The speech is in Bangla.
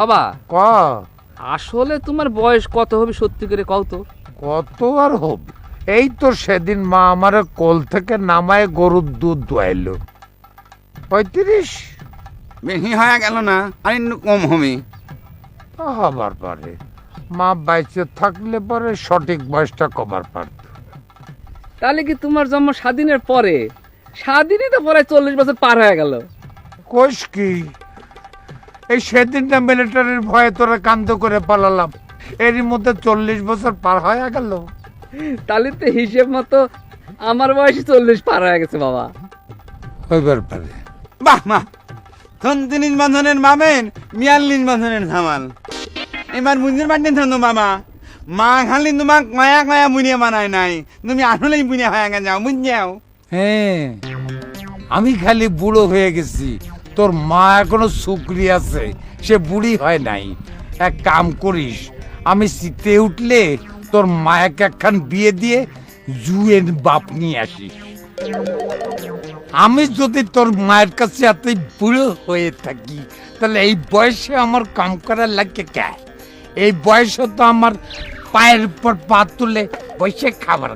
বাবা ক আসলে তোমার বয়স কত হবে সত্যি করে কও তো? কত আর হবে? এই তো সেদিন মা আমারে কোল থেকে নামায় গরুর দুধ দোয়াইলো। 35 বেশি হয়ে গেল না, আর একটু কম হবে। তা হবার পারে, মা বাইচে থাকলে পরে সঠিক বয়সটা কবার পারত। তাহলে কি তোমার জন্ম স্বাধীনের পরে? স্বাধীনই তো পরে 40 বছর পার হয়ে গেল। কোষ কি, এই সেদিনটা মিলিটারির ভয়ে তোরা কান্দ করে পালালাম, এরই মধ্যে 40 বছর পার হয়ে গেল। তাহলে তো হিসেব মতো আমার বয়স 40 পার হয়ে গেছে বাবা। হইবার পারে। বাহ মা, 39 বছরের মামেন 42 বছরের ধামাল। এবার বুঝতে পারতেন তো বাবা, মা খালি তোমাক কয়া কয়া বুনিয়া বানায় নাই, তুমি আসলেই বুনিয়া হয়ে যাও, বুঝছাও? হ্যাঁ, আমি খালি বুড়ো হয়ে গেছি, তোর মা এখনো শুকরি আছে, সে বুড়ি হয় নাই। এক কাম করিস, আমি শীতে উঠলে তোর মায়াকে একখান বিয়ে দিয়ে জুয়ের বাপ নিয়ে আসিস। আমি যদি তোর মায়ের কাছে এতই বুড়ো হয়ে থাকি, তাহলে এই বয়সে আমার কাম করার লাগে কে? এই বয়সে তো আমার পায়ের উপর পা তুলে বসে খাবার